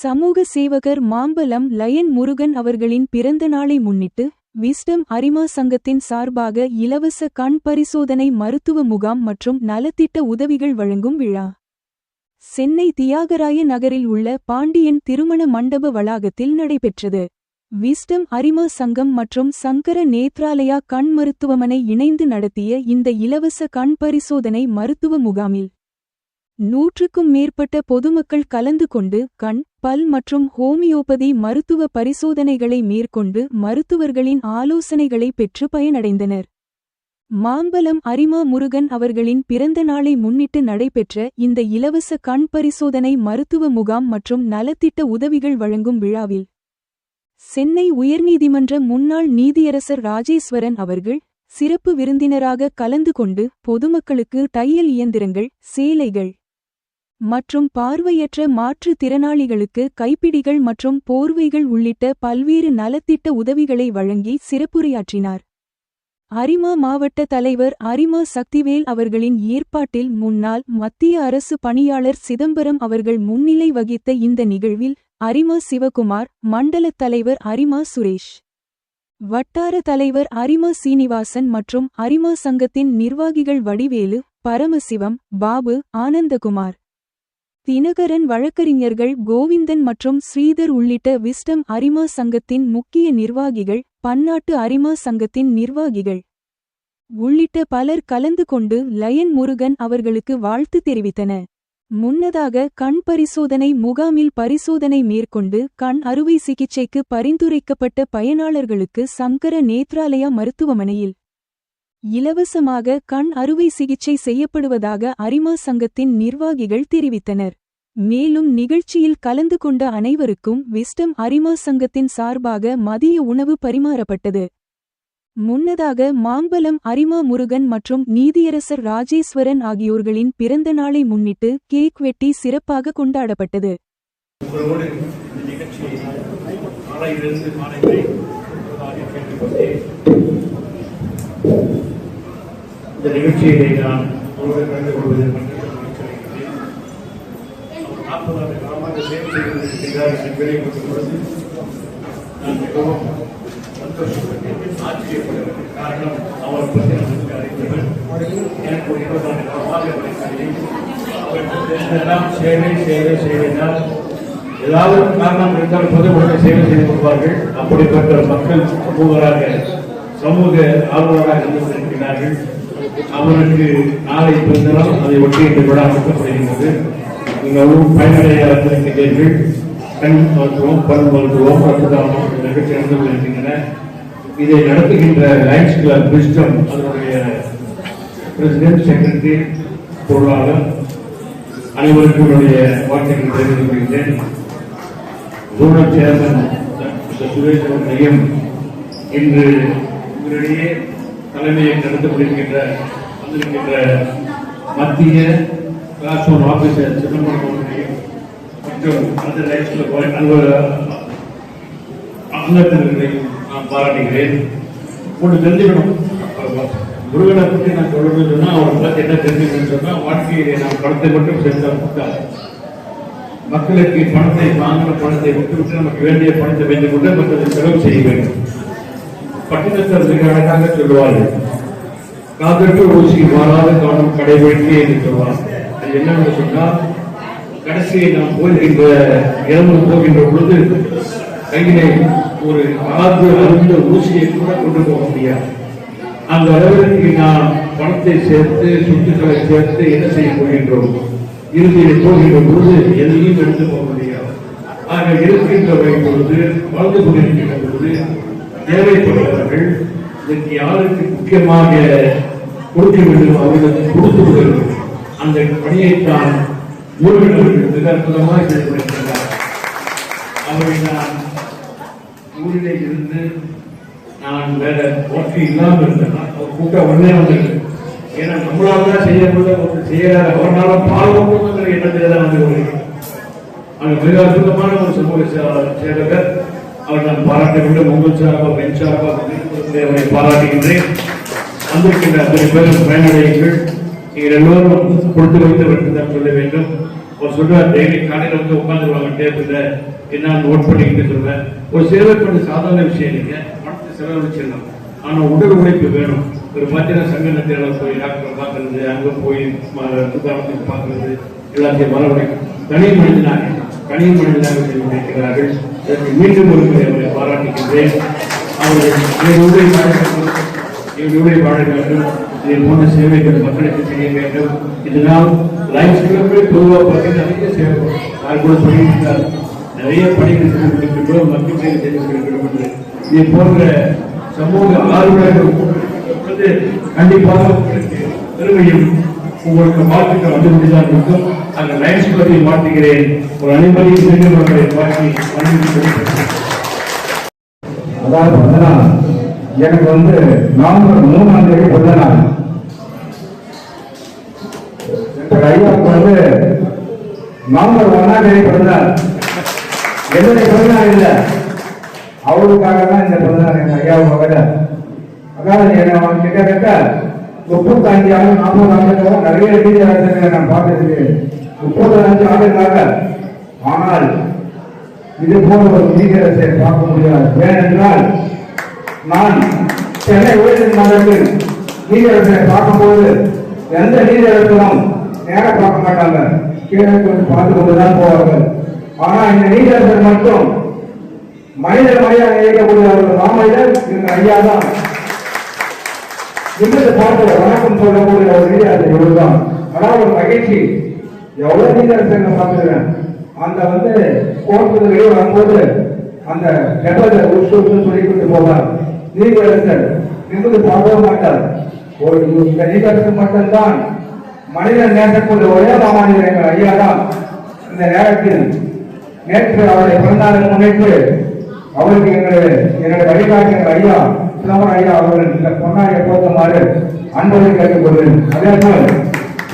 சமூக சேவகர் மாம்பலம் லயன் முருகன் அவர்களின் பிறந்த நாளை முன்னிட்டு விஸ்டம் அரிமா சங்கத்தின் சார்பாக இலவச கண் பரிசோதனை மருத்துவ முகாம் மற்றும் நலத்திட்ட உதவிகள் வழங்கும் விழா சென்னை தியாகராய நகரில் உள்ள பாண்டியன் திருமண மண்டப வளாகத்தில் நடைபெற்றது. விஸ்டம் அரிமா சங்கம் மற்றும் சங்கர நேத்ராலயா கண் மருத்துவமனை இணைந்து நடத்திய இந்த இலவச கண் பரிசோதனை மருத்துவ முகாமில் 100க்கும் மேற்பட்ட பொதுமக்கள் கலந்து கொண்டு கண், பல் மற்றும் ஹோமியோபதி மருத்துவ பரிசோதனைகளை மேற்கொண்டு மருத்துவர்களின் ஆலோசனைகளை பெற்று பயனடைந்தனர். மாம்பலம் அரிமா முருகன் அவர்களின் பிறந்த நாளை முன்னிட்டு நடைபெற்ற இந்த இலவச கண் பரிசோதனை மருத்துவ முகாம் மற்றும் நலத்திட்ட உதவிகள் வழங்கும் விழாவில் சென்னை உயர்நீதிமன்ற முன்னாள் நீதியரசர் ராஜேஸ்வரன் அவர்கள் சிறப்பு விருந்தினராக கலந்து கொண்டு பொதுமக்களுக்கு தையல் இயந்திரங்கள், சேலைகள் மற்றும் பார்வையற்ற மாற்றுத் திறனாளிகளுக்கு கைப்பிடிகள் மற்றும் போர்வைகள் உள்ளிட்ட பல்வேறு நலத்திட்ட உதவிகளை வழங்கி சிறப்புரையாற்றினார். அரிமா மாவட்ட தலைவர் அரிமா சக்திவேல் அவர்களின் ஏற்பாட்டில் முன்னாள் மத்திய அரசு பணியாளர் சிதம்பரம் அவர்கள் முன்னிலை வகித்த இந்த நிகழ்வில் அரிமா சிவகுமார், மண்டல தலைவர் அரிமா சுரேஷ், வட்டார தலைவர் அரிமா சீனிவாசன் மற்றும் அரிமா சங்கத்தின் நிர்வாகிகள் வடிவேலு, பரமசிவம், பாபு, ஆனந்தகுமார், தினகரன், வழக்கறிஞர்கள் கோவிந்தன் மற்றும் ஸ்ரீதர் உள்ளிட்ட விஸ்டம் அரிமா சங்கத்தின் முக்கிய நிர்வாகிகள், பன்னாட்டு அரிமா சங்கத்தின் நிர்வாகிகள் உள்ளிட்ட பலர் கலந்து கொண்டு லயன் முருகன் அவர்களுக்கு வாழ்த்து தெரிவித்தன. முன்னதாக கண் பரிசோதனை முகாமில் பரிசோதனை மேற்கொண்டு கண் அறுவை சிகிச்சைக்கு பரிந்துரைக்கப்பட்ட பயனாளர்களுக்கு சங்கர நேத்ராலயா மருத்துவமனையில் இலவசமாக கண் அறுவை சிகிச்சை செய்யப்படுவதாக அரிமா சங்கத்தின் நிர்வாகிகள் தெரிவித்தனர். மேலும் நிகழ்ச்சியில் கலந்து கொண்ட அனைவருக்கும் விஸ்டம் அரிமா சங்கத்தின் சார்பாக மதிய உணவு பரிமாறப்பட்டது. முன்னதாக மாம்பலம் அரிமா முருகன் மற்றும் நீதியரசர் ராஜேஸ்வரன் ஆகியோர்களின் பிறந்த நாளை முன்னிட்டு கேக் வெட்டி சிறப்பாக கொண்டாடப்பட்டது. இந்த நிகழ்ச்சியை நான் கலந்து கொள்வதில் 40 ஆண்டு காலமாக சேவை செய்திருக்கிறார் என்பதை பொழுது நான் மிகவும் சந்தோஷப்பட்டேன், ஆச்சரியப்பட்டதற்கு காரணம் அவர் பற்றி நமக்கு அறிந்தவர். எனக்கு ஒரு 20 ஆண்டு காலமாக அவர்களுக்கு சேவை சேவை செய்வதால் ஏதாவது காரணம் இருந்தால் பொதுமக்களை சேவை செய்து கொள்வார்கள். அப்படிப்பட்ட மக்கள் சமூக ஆர்வலராக இருந்து கொண்டிருக்கிறார்கள். அவருக்கு நாளை பிறந்தநாள், அதை ஒட்டி இந்த விழா நடத்தப்படுகின்றது. நீங்களும் பயனடைய இருக்கின்றீர்கள். கண் மருத்துவம், பல் மருத்துவம், ரத்ததானம் நிகழ்ச்சி நடந்து கொண்டிருக்கின்றன. இதை நடத்துகின்ற லயன்ஸ் கிளப் விஸ்டம் அதனுடைய பிரசிடென்ட், செக்ரட்டரி, பொருளாளர் அனைவருக்கும் என்னுடைய வாழ்த்துக்களை தெரிவித்துக் கொள்கின்றேன். ஜோனல் சேர்மன் சுரேஷ் அவர்களையும் இன்று உங்களிடையே தலைமையை நடந்து கொண்டிருக்கின்ற மத்திய கிளாஸ் 1 ஆபீசர் சிதம்பரம் அவர்களையும் மற்றும் அங்கத்தினர்களையும் நான் பாராட்டுகிறேன். ஒன்று தெரிஞ்சுக்கணும், முருகனை பற்றி நான் சொல்றது சொன்னால் அவரை பற்றி என்ன தெரிஞ்சுக்கணும்னு சொன்னால், வாழ்க்கையிலே நான் பணத்தை மட்டும் சேர்த்தால் மக்களுக்கு பணத்தை வாங்கின பணத்தை விட்டுவிட்டு நமக்கு வேண்டிய பணத்தை வைத்துக் கொண்டு மற்றதை செலவு செய்ய வேண்டும். பட்டினத்தர் மிக அழகாக சொல்லுவார்கள், காதற்கு ஊசி மாறாத காணும் கடைபிடிக்கை என்று சொல்வார். அது என்னன்னு சொன்னால், கடைசியை நாம் இறந்து போகின்ற பொழுது கையிலே ஒரு காது அருந்த ஊசியை கூட கொண்டு போக முடியாது. அந்த அளவிற்கு நாம் பணத்தை சேர்த்து சொத்துக்களை சேர்த்து என்ன செய்ய போகின்றோம், இறுதியில் போகின்ற பொழுது எதையும் எடுத்து போக முடியாது. ஆக இருக்கின்ற பொழுது, வாழ்ந்து கொண்டிருக்கின்ற பொழுது தேவைப்படுபவர்கள் இதற்கு யாருக்கு முக்கியமாக கொடுக்க வேண்டும் அவர்களுக்கு கொடுத்து விடுவது. அந்த பணியைத்தான் முருகன் அவர்கள் மிக அற்புதமாக செய்து கொண்டிருக்கிறார். அவர்கள் நான் ஊரிலே இருந்து நான் வேற ஒர்க்கு இல்லாமல் இருந்தேன். அவர் கூட்ட உடனே வந்திருக்கு. ஏன்னா நம்மளால தான் செய்யப்பட்ட ஒரு செய்யறாரு, அவரால் பால்வங்கிற எண்ணத்திலே தான் வந்து கொண்டிருக்கிறார். அங்கே மிக அற்புதமான ஒரு சமூக சேவகர். அவர் நான் பாராட்ட வேண்டும். உங்கள் சார்பாக, என் சார்பாக அவரை பாராட்டுகின்றேன். வந்திருக்கின்ற அத்தனை பேரும் பயனடையுங்கள். நீங்கள் எல்லோரும் கொடுத்து வைத்தவர்கள் தான் சொல்ல வேண்டும். அவர் சொல்றார் டெய்லி காலையில வந்து உட்காந்துருவாங்க டேபிள்ல என்ன நோட் பண்ணிக்கிட்டு சொல்லுவேன். ஒரு சேவை பண்ண சாதாரண விஷயம் இல்லைங்க, பணத்தை செலவழிச்சிடலாம். ஆனா உடல் உழைப்பு வேணும். ஒரு பார்த்தீங்கன்னா சங்கத்தில் போய் டாக்டரை பார்க்கறது, அங்க போய் துக்காரத்துக்கு பார்க்கறது, எல்லாத்தையும் வரவழைக்கும். தனி மனிதனாக நினைக்கிறார்கள். மீண்டும் ஒரு முறை அவரை பாராட்டுகின்றேன். அவர்கள் வாழ வேண்டும், இதை போன்ற சேவைகள் மக்களுக்கு செய்ய வேண்டும். இதனால் லைஃப் பொதுவாக பார்த்தீங்கன்னா நிறைய சேவை நான் கூட சொல்லியிருந்தார், நிறைய பணிகள் செய்து கொடுக்கின்றோம், மக்களுக்கு செய்து கொடுக்கின்றோம் என்று. இதை போன்ற சமூக ஆர்வலர்கள் வந்து கண்டிப்பாக உங்களுக்கு பெருமையும் உங்களுக்கு வாழ்த்துக்கள் வந்து கொண்டுதான் இருக்கும். அந்த லைன்ஸ் பற்றி மாற்றுகிறேன். ஒரு அனைவரையும் மீண்டும் அவர்களை பார்த்து அதாவது எனக்கு வந்து நவம்பர் 3ஆம் தேதி பிறந்த நாள். ஐயாவுக்கு வந்து நவம்பர் 1ஆம் தேதி பிறந்தார். என்னுடைய பிறந்தநாள் இல்லை, அவருக்காக தான் இந்த பிறந்தநாள் எங்க ஐயாவுக்காக. அதாவது என்ன கிட்டத்தட்ட 35 ஆண்டு 40 ஆண்டுகளாக நிறைய நீதியரசர்களை நான் பார்த்ததுக்கு 35 ஆண்டுகளாக. ஆனால் இது போல ஒரு நீதியரசை பார்க்க முடியாது. ஏனென்றால் நான் சென்னை உயர்நீதிமன்றத்தில் நீதியரசரை பார்க்கும்போது எந்த நீதியரசரும் நேரம் பார்க்க மாட்டாங்க, கீழே கொஞ்சம் பார்த்து கொண்டுதான் போவார்கள். ஆனா இந்த நீதியரசர் மட்டும் மனிதர் மனிதன் இயக்கக்கூடிய மாமனிதர் இந்த ஐயா தான். நிமிடத்தை பார்த்து வணக்கம் சொல்லக்கூடிய ஒரு நீதியரசர் இவருதான். அதாவது ஒரு மகிழ்ச்சி. எவ்வளவு நீதியரசர்கள் பார்த்துக்கிறேன். அந்த வந்து கோர்ட்டு வெளியே வரும்போது அந்த கெட்டதை சொல்லி கொண்டு போவார். நீதியரசர் நிமிந்து பார்க்கவே மாட்டார். ஒரு இந்த நீதியரசர் மட்டும்தான் மனிதன் நேசக்கூடிய ஒரே மாமனிதர் எங்கள் ஐயா தான். இந்த நேரத்தில் நேற்று அவருடைய பிறந்தநாளை முன்னிட்டு அவருக்கு என்னுடைய வழிகாட்டு எங்கள் ஐயா சிதம்பரம் ஐயா அவர்கள் இந்த பொன்னாடியை போத்துமாறு அன்பதை கேட்டுக்கொள்வேன். அதே போல்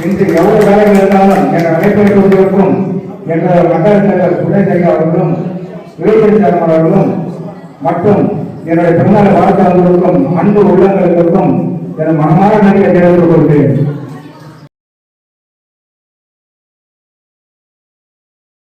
இன்று எவ்வளவு வேலைகள் இருந்தாலும் எங்கள் அழைப்பதற்கும் எங்கள் மக்கள் தலைவர் துணை ஐயா அவர்களும் விவேகன் அவர்களும் மற்றும் என்னுடைய பிறந்தநாள் வாழ்க்கையாளர்களுக்கும் அன்பு உள்ளங்களுக்கும் என் மனமாற நன்றியை தெரிவித்துக் கொள்கிறேன்.